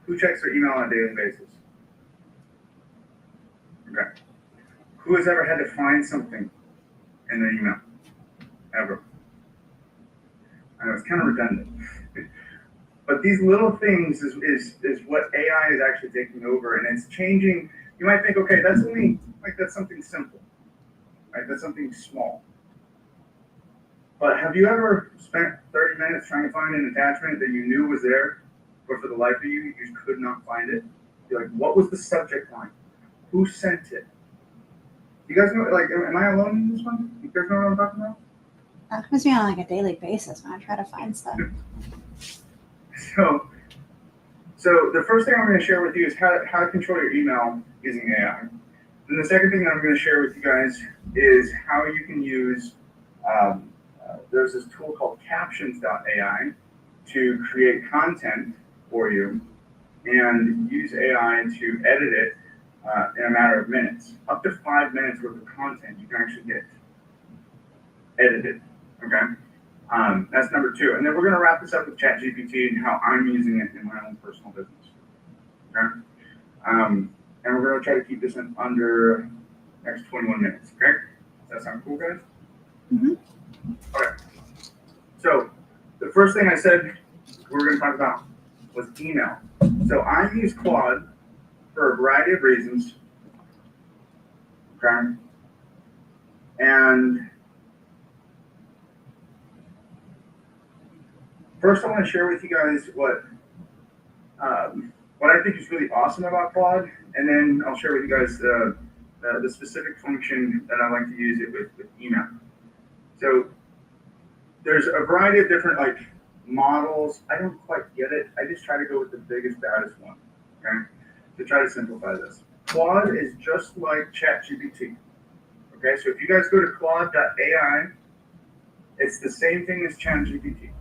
Who checks their email on a daily basis? Okay. Who has ever had to find something in their email? Ever. I know it's kind of redundant. But these little things is what AI is actually taking over, and it's changing. You might think, okay, that's something simple, right? That's something small. But have you ever spent 30 minutes trying to find an attachment that you knew was there, but for the life of you, you just could not find it? You're like, what was the subject line? Who sent it? You guys know, like, am I alone in this one? You guys know what I'm talking about? That happens to me on like a daily basis when I try to find stuff. So the first thing I'm going to share with you is how to control your email using AI. And the second thing that I'm going to share with you guys is how you can use, there's this tool called captions.ai to create content for you and use AI to edit it in a matter of minutes. Up to 5 minutes worth of content you can actually get edited, okay? That's number 2. And then we're going to wrap this up with ChatGPT and how I'm using it in my own personal business, okay? And we're going to try to keep this in under next 21 minutes, okay? Does that sound cool, guys? Mm-hmm. Okay. So the first thing I said we were going to talk about was email. So I use Claude for a variety of reasons, okay? And first, I want to share with you guys what I think is really awesome about Claude, and then I'll share with you guys the specific function that I like to use it with email. So there's a variety of different like models. I don't quite get it. I just try to go with the biggest, baddest one, okay, to try to simplify this. Claude is just like ChatGPT, okay? So if you guys go to claude.ai, it's the same thing as ChatGPT.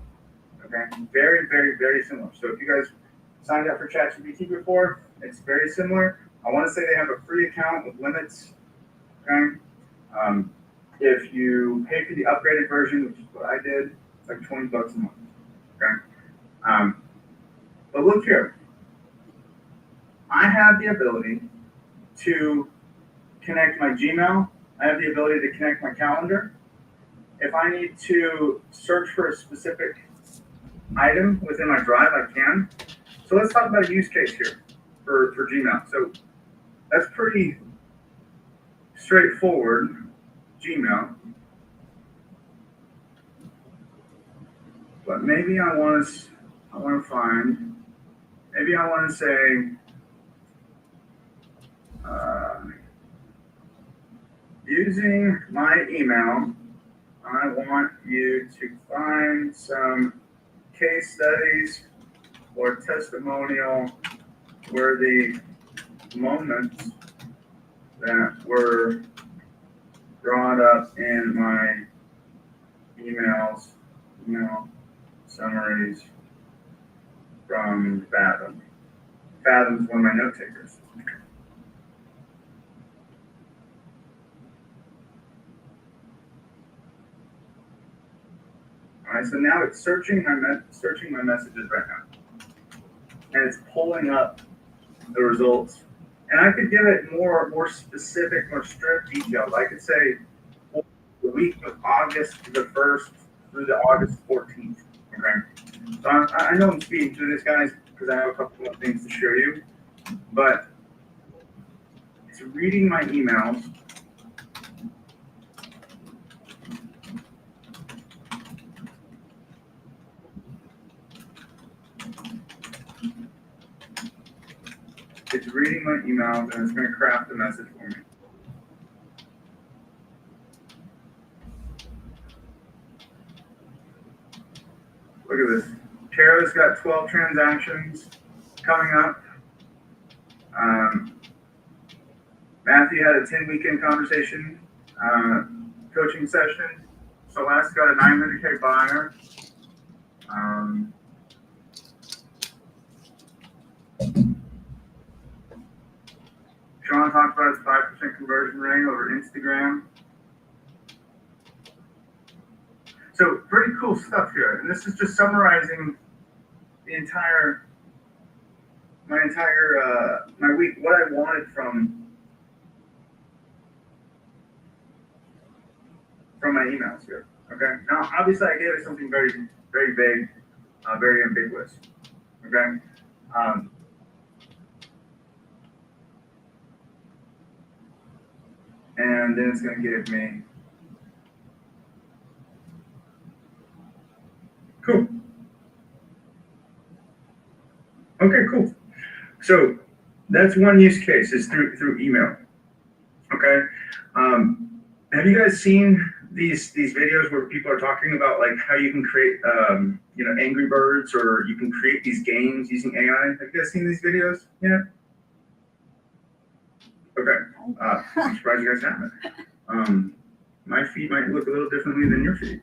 Okay, very, very, very similar. So if you guys signed up for ChatGPT before, it's very similar. I want to say they have a free account with limits. Okay, if you pay for the upgraded version, which is what I did, it's like $20 a month. Okay, but look here, I have the ability to connect my Gmail. I have the ability to connect my calendar. If I need to search for a specific item within my drive, I can. So let's talk about a use case here for Gmail. So that's pretty straightforward, Gmail. But maybe I want to find, maybe I want to say, using my email, I want you to find some case studies or testimonial worthy moments that were brought up in my email summaries from Fathom. Fathom's one of my note takers. All right, so now it's searching my messages right now, and it's pulling up the results. And I could give it more specific, more strict details. I could say the week of August the 1st through the August 14th. Okay, so I know I'm speeding through this, guys, because I have a couple of things to show you, but it's reading my emails. It's reading my emails and it's going to craft a message for me. Look at this. Tara's got 12 transactions coming up. Matthew had a 10-weekend conversation coaching session. Celeste got a 900K buyer. Sean talked about his 5% conversion rate over Instagram. So pretty cool stuff here. And this is just summarizing my entire my week, what I wanted from my emails here. Okay. Now, obviously, I gave it something very, very vague, very ambiguous. Okay. And then it's going to give me. Cool. Okay, cool. So that's one use case is through email. Okay. Have you guys seen these videos where people are talking about like how you can create Angry Birds, or you can create these games using AI? Have you guys seen these videos yet? Okay. I'm surprised you guys haven't. My feed might look a little differently than your feed.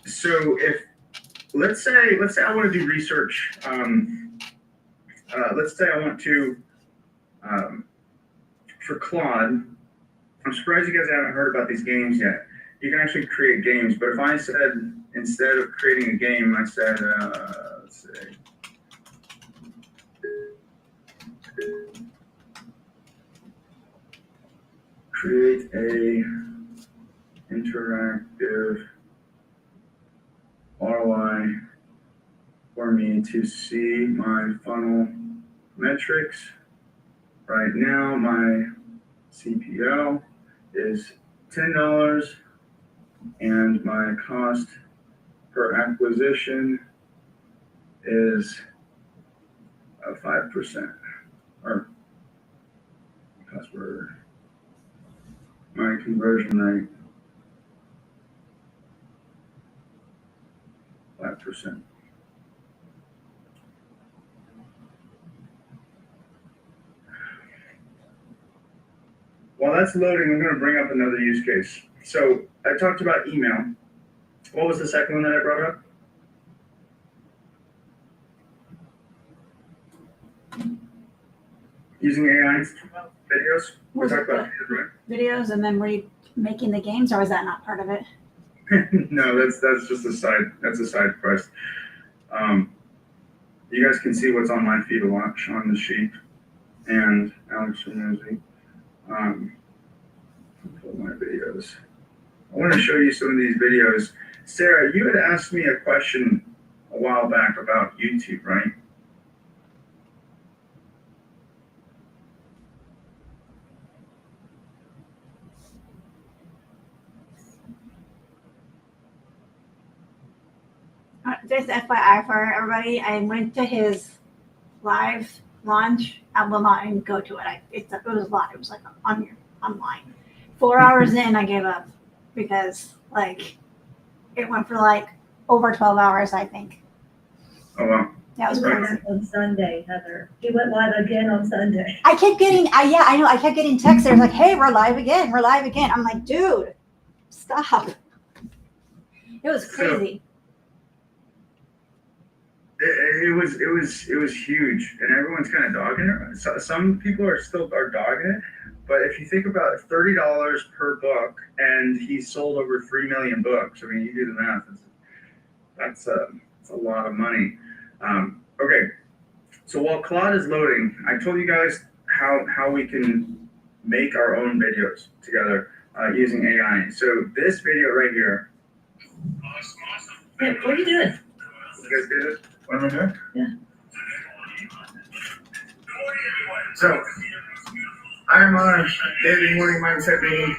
So if let's say I want to do research. Let's say I want to for Claude. I'm surprised you guys haven't heard about these games yet. You can actually create games, but if I said, instead of creating a game, I said, let's see. Create a interactive ROI for me to see my funnel metrics. Right now, my CPL is $10 and my cost per acquisition is 5%, or customer, my conversion rate 5%. While that's loading, I'm going to bring up another use case. So I talked about email. What was the second one that I brought up? Using AI videos. We talked about videos, and then were you making the games, or was that not part of it? No, that's just a side. That's a side quest. You guys can see what's on my feed a lot, Sean the Sheep and Alex Ramosi. Pull my videos. I want to show you some of these videos. Sarah, you had asked me a question a while back about YouTube, right? Just FYI for everybody, I went to his live launch. I will not even go to it. It was live. It was like online. 4 hours in, I gave up because like it went for like over 12 hours, I think. Oh wow. That was crazy. On Sunday, Heather. He went live again on Sunday. I kept getting, I know. I kept getting texts. They're like, "Hey, we're live again. We're live again." I'm like, dude, stop. It was crazy. It was huge, and everyone's kind of dogging it. So, some people are dogging it, but if you think about it, $30 per book, and he sold over 3 million books. I mean, you do the math. That's a lot of money. Okay, so while Claude is loading, I told you guys how we can make our own videos together using AI. So this video right here. Hey, what are you doing? You guys did it? What am I doing? Yeah. So, I'm on a daily morning mindset meeting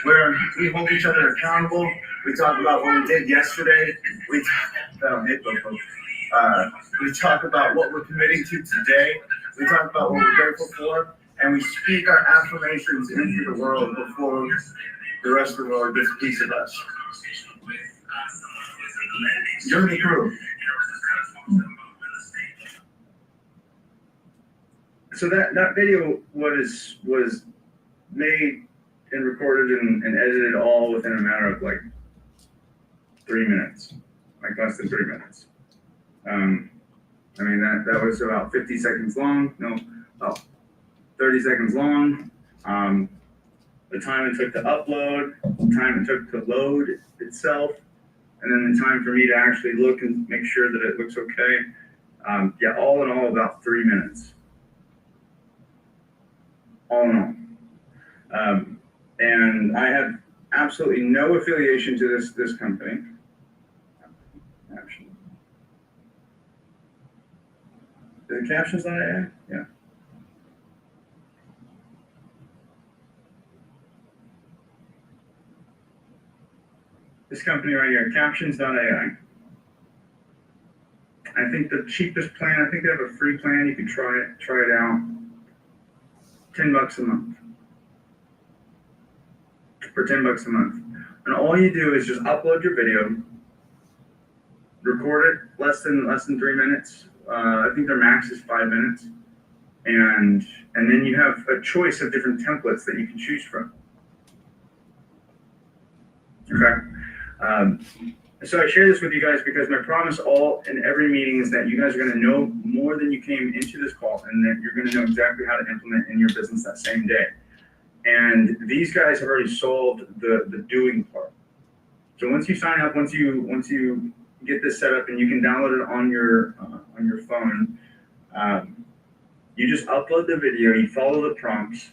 where we hold each other accountable. We talk about what we did yesterday. We talk about what we're committing to today. We talk about what we're grateful for, and we speak our affirmations into the world before the rest of the world gets a piece of us. You're the crew. So that video was made and recorded and edited all within a matter of like 3 minutes, like less than 3 minutes. I mean that was about 50 seconds long. No, about 30 seconds long. The time it took to upload, the time it took to load itself, and then the time for me to actually look and make sure that it looks okay. Yeah, all in all, about 3 minutes. All in all. And I have absolutely no affiliation to this company. Caption. Is the captions on AI? Yeah. This company right here, captions.ai. I think the cheapest plan, I think they have a free plan. You can try it out. $10 a month. For $10 a month. And all you do is just upload your video, record it less than 3 minutes. I think their max is 5 minutes. And then you have a choice of different templates that you can choose from. Okay. So I share this with you guys because my promise all in every meeting is that you guys are going to know more than you came into this call, and that you're going to know exactly how to implement in your business that same day. And these guys have already solved the doing part. So once you sign up, once you get this set up and you can download it on your phone, you just upload the video, you follow the prompts,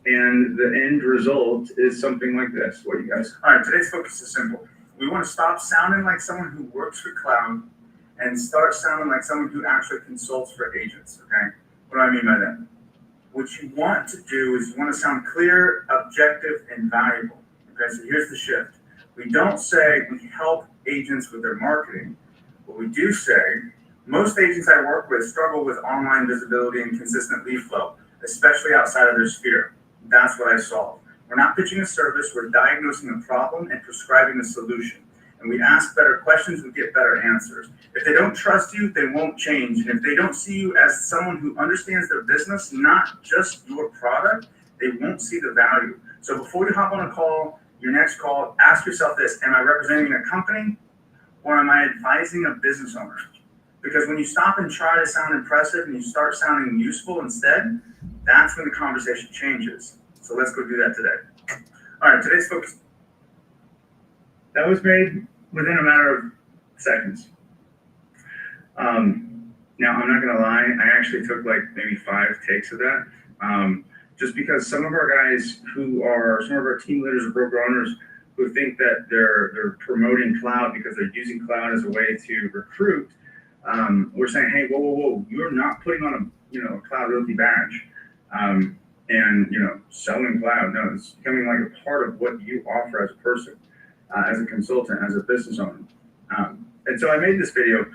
and the end result is something like this. What do you guys? All right, today's focus is simple. We want to stop sounding like someone who works for cloud and start sounding like someone who actually consults for agents, okay? What do I mean by that? What you want to do is you want to sound clear, objective, and valuable, okay? So here's the shift. We don't say we help agents with their marketing. What we do say, most agents I work with struggle with online visibility and consistent lead flow, especially outside of their sphere. That's what I solve. We're not pitching a service, we're diagnosing a problem and prescribing a solution. And we ask better questions, we get better answers. If they don't trust you, they won't change. And if they don't see you as someone who understands their business, not just your product, they won't see the value. So before you hop on a call, your next call, ask yourself this: am I representing a company or am I advising a business owner? Because when you stop and try to sound impressive and you start sounding useful instead, that's when the conversation changes. So let's go do that today. All right, today's focus. That was made within a matter of seconds. Now, I'm not gonna lie, I actually took like maybe 5 takes of that. Just because some of our guys some of our team leaders or broker owners who think that they're promoting cloud because they're using cloud as a way to recruit, we're saying, hey, whoa, you're not putting on a cloud realty badge. And selling cloud. No, it's becoming like a part of what you offer as a person, as a consultant, as a business owner. And so I made this video,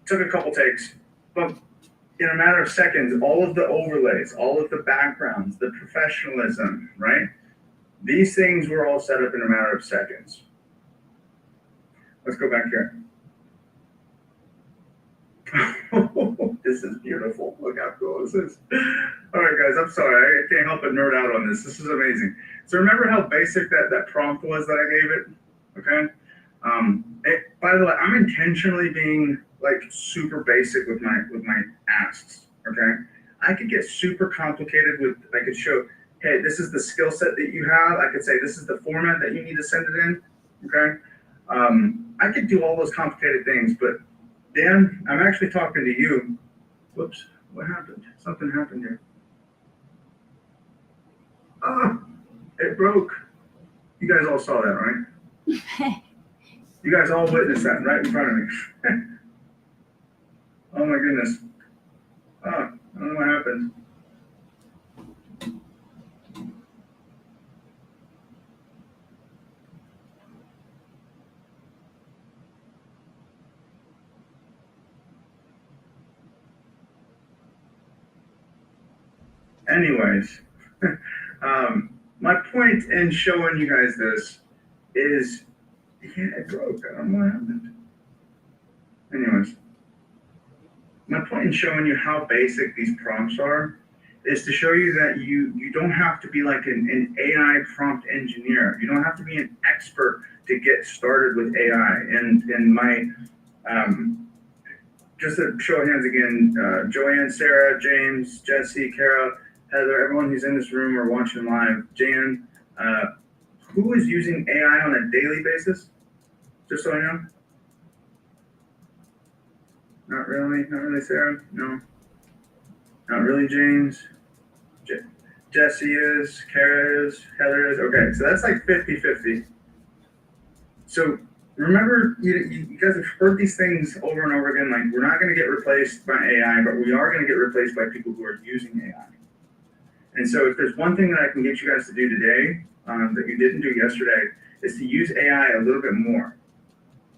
took a couple takes, but in a matter of seconds, all of the overlays, all of the backgrounds, the professionalism, right? These things were all set up in a matter of seconds. Let's go back here. This is beautiful. Look how cool this is. All right, guys, I'm sorry. I can't help but nerd out on this. This is amazing. So remember how basic that prompt was that I gave it? Okay. By the way, I'm intentionally being like super basic with my asks. Okay. I could get super complicated with. I could show, hey, this is the skill set that you have. I could say this is the format that you need to send it in. Okay. I could do all those complicated things, but Dan, I'm actually talking to you. Whoops, what happened? Something happened here. Oh, it broke. You guys all saw that, right? You guys all witnessed that right in front of me. Oh my goodness. Oh, I don't know what happened. Anyways, my point in showing you guys this is, yeah, it broke. I don't know what happened. Anyways, my point in showing you how basic these prompts are is to show you that you don't have to be like an AI prompt engineer. You don't have to be an expert to get started with AI. And my, just a show of hands again, Joanne, Sarah, James, Jesse, Kara, Heather, everyone who's in this room or watching live, Jan, who is using AI on a daily basis? Just so I know. Not really. Not really, Sarah. No. Not really, James. Je- Jesse is. Kara is. Heather is. Okay, so that's like 50-50. So remember, you guys have heard these things over and over again. Like, we're not going to get replaced by AI, but we are going to get replaced by people who are using AI. And so, if there's one thing that I can get you guys to do today that you didn't do yesterday, is to use AI a little bit more.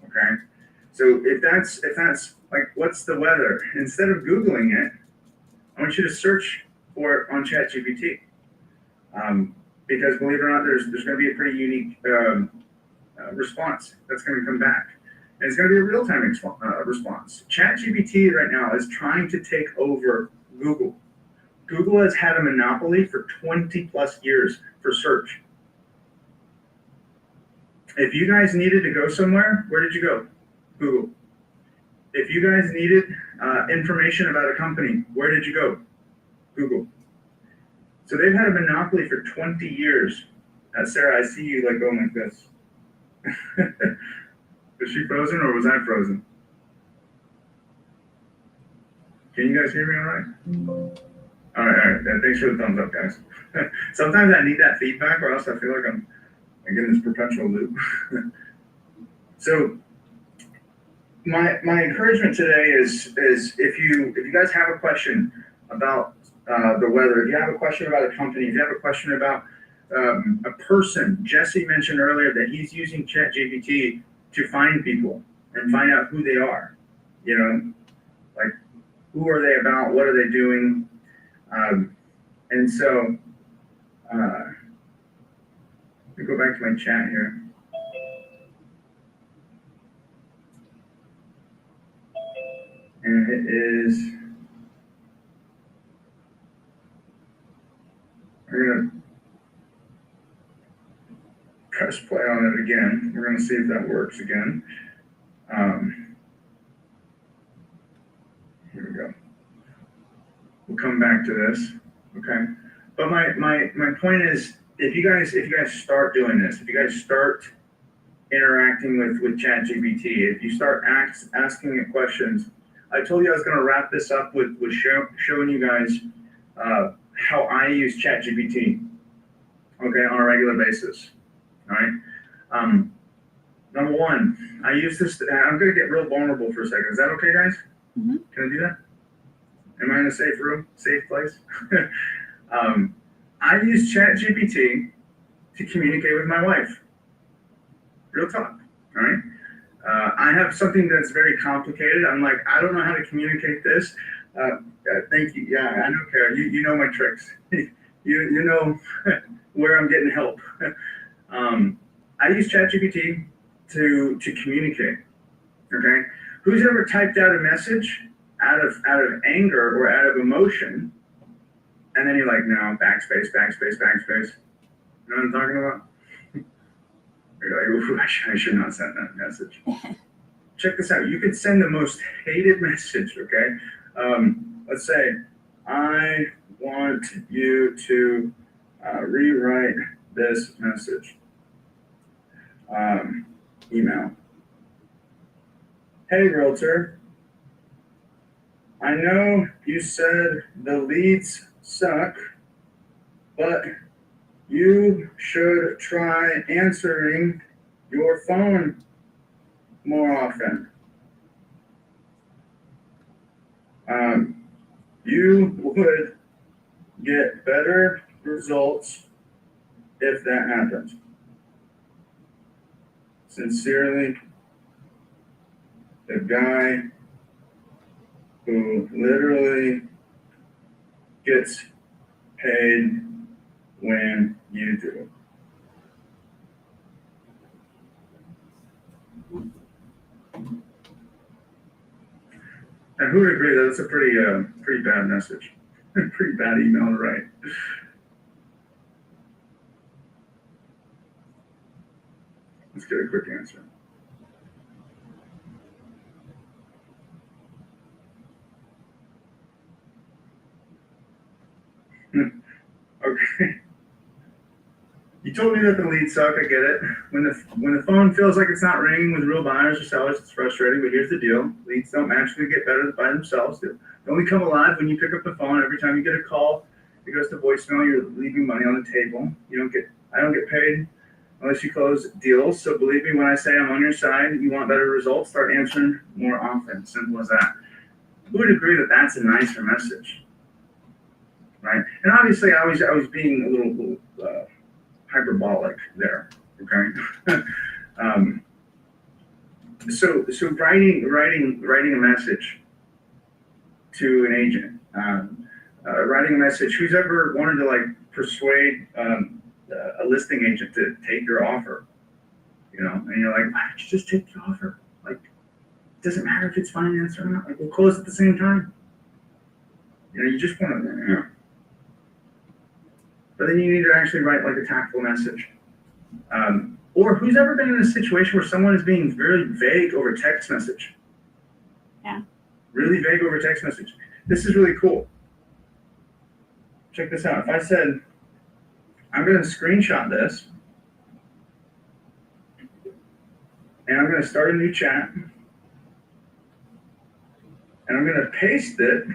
Okay. So if that's like, what's the weather? Instead of Googling it, I want you to search for it on ChatGPT. Because believe it or not, there's going to be a pretty unique response that's going to come back. And it's going to be a real-time response. ChatGPT right now is trying to take over Google. Google has had a monopoly for 20 plus years for search. If you guys needed to go somewhere, where did you go? Google. If you guys needed information about a company, where did you go? Google. So they've had a monopoly for 20 years. Sarah, I see you like going like this. Was she frozen or was I frozen? Can you guys hear me all right? All right. Thanks for the thumbs up, guys. Sometimes I need that feedback, or else I feel like I'm in this perpetual loop. So my encouragement today is if you guys have a question about the weather, if you have a question about a company, if you have a question about a person, Jesse mentioned earlier that he's using ChatGPT to find people and find out who they are. You know, like, who are they about? What are they doing? And so, let me go back to my chat here. And it is, we're going to press play on it again. We're going to see if that works again. Here we go. We'll come back to this, okay? But my point is, if you guys start doing this, if you guys start interacting with ChatGPT, if you start asking it questions, I told you I was going to wrap this up with showing you guys how I use ChatGPT, okay, on a regular basis. All right. Number one, I use this. I'm going to get real vulnerable for a second. Is that okay, guys? Mm-hmm. Can I do that? Am I in a safe room, safe place? I use ChatGPT to communicate with my wife. Real talk. All right. I have something that's very complicated. I'm like, I don't know how to communicate this. Thank you. Yeah, I know, Kara. You know my tricks. you know where I'm getting help. I use ChatGPT to communicate. Okay. Who's ever typed out a message out of anger or out of emotion, and then you're like, no, backspace. You know what I'm talking about? You're like, ooh, I should not send that message. Check this out. You could send the most hated message, okay? Let's say, I want you to rewrite this message. Email. Hey, realtor. I know you said the leads suck, but you should try answering your phone more often. You would get better results if that happens. Sincerely, the guy who literally gets paid when you do. And who would agree that it's a pretty bad message, pretty bad email to write. Let's get a quick answer. Okay. You told me that the leads suck. I get it. When the phone feels like it's not ringing with real buyers or sellers, it's frustrating. But here's the deal: leads don't magically get better by themselves. They only come alive when you pick up the phone. Every time you get a call, it goes to voicemail. You're leaving money on the table. I don't get paid unless you close deals. So believe me when I say I'm on your side. You want better results? Start answering more often. Simple as that. Who would agree that that's a nicer message, right? And obviously, I was being a little hyperbolic there. Okay. So writing a message to an agent, writing a message. Who's ever wanted to like persuade a listing agent to take your offer? And you're like, why don't you just take the offer? Like, it doesn't matter if it's financed or not. Like, we'll close at the same time. You just want to. But then you need to actually write like a tactful message. Or who's ever been in a situation where someone is being very vague over text message? Yeah. Really vague over text message. This is really cool. Check this out. If I said, I'm going to screenshot this, and I'm going to start a new chat, and I'm going to paste it,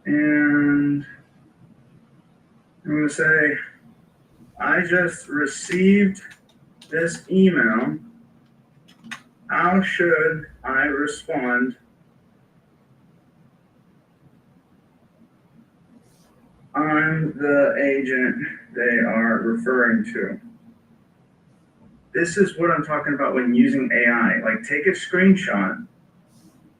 and I'm going to say, I just received this email. How should I respond? I'm the agent they are referring to. This is what I'm talking about when using AI. Like, take a screenshot,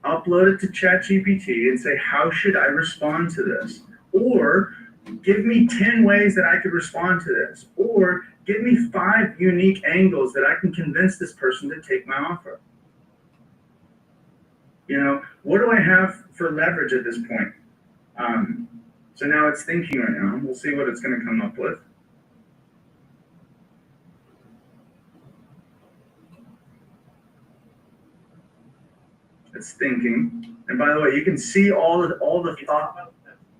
upload it to ChatGPT, and say, how should I respond to this? Or give me 10 ways that I could respond to this. Or give me 5 unique angles that I can convince this person to take my offer. What do I have for leverage at this point? So now it's thinking right now. We'll see what it's going to come up with. It's thinking. And by the way, you can see all the thought.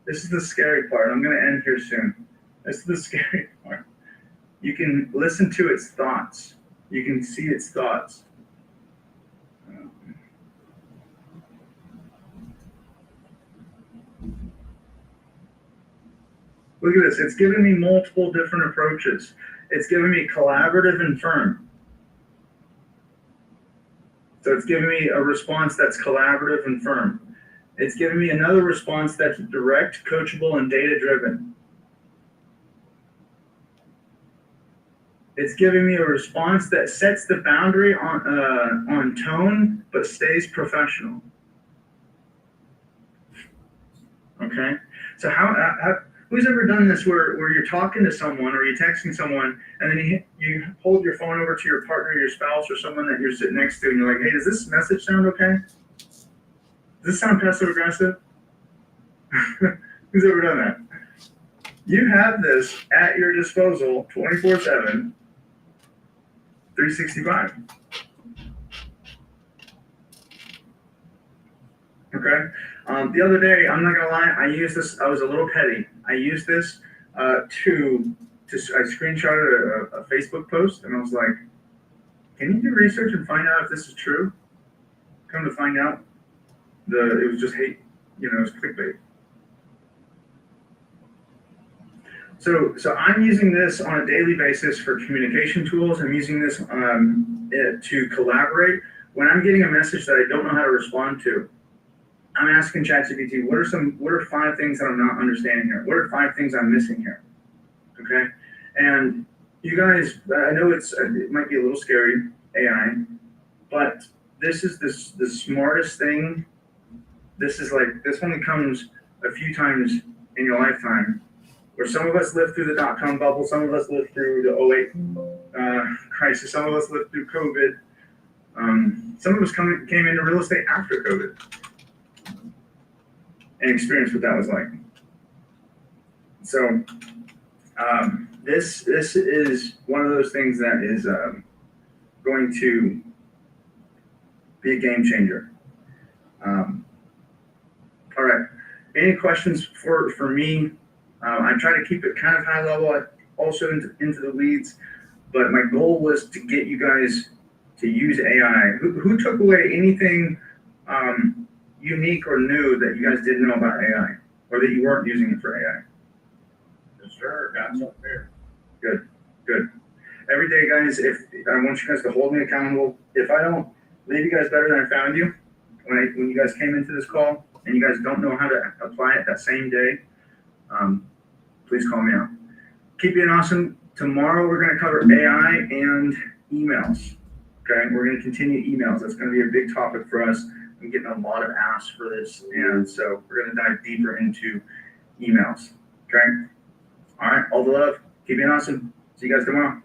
This is the scary part. I'm going to end here soon. This is the scary part. You can listen to its thoughts. You can see its thoughts. Look at this. It's giving me multiple different approaches. It's giving me collaborative and firm. So it's giving me a response that's collaborative and firm. It's giving me another response that's direct, coachable, and data-driven. It's giving me a response that sets the boundary on tone, but stays professional. Okay? So who's ever done this where you're talking to someone or you're texting someone and then you hold your phone over to your partner, your spouse, or someone that you're sitting next to and you're like, hey, does this message sound okay? Does this sound passive aggressive? Who's ever done that? You have this at your disposal 24/7, 365. Okay. The other day, I'm not gonna lie, I used this. I was a little petty. I used this I screenshotted a Facebook post, and I was like, "Can you do research and find out if this is true?" Come to find out, it was just hate. It was clickbait. So I'm using this on a daily basis for communication tools. I'm using this to collaborate. When I'm getting a message that I don't know how to respond to, I'm asking ChatGPT, what are 5 things that I'm not understanding here? What are 5 things I'm missing here? Okay. And you guys, I know it might be a little scary, AI, but this is the smartest thing. This only comes a few times in your lifetime, where some of us lived through the dot-com bubble, some of us lived through the 2008 crisis, some of us lived through COVID. Some of us came into real estate after COVID and experienced what that was like. So this is one of those things that is going to be a game changer. All right. Any questions for me I try to keep it kind of high level, also into the weeds. But my goal was to get you guys to use AI. Who took away anything unique or new that you guys didn't know about AI, or that you weren't using it for AI? Yes, sir. Got some there. Good, good. Every day, guys, if I want you guys to hold me accountable. If I don't leave you guys better than I found you, when you guys came into this call and you guys don't know how to apply it that same day, please call me out. Keep being awesome. Tomorrow we're going to cover AI and emails. Okay, we're going to continue emails. That's going to be a big topic for us. I'm getting a lot of asks for this, and so we're going to dive deeper into emails. Okay. All right. All the love. Keep being awesome. See you guys tomorrow.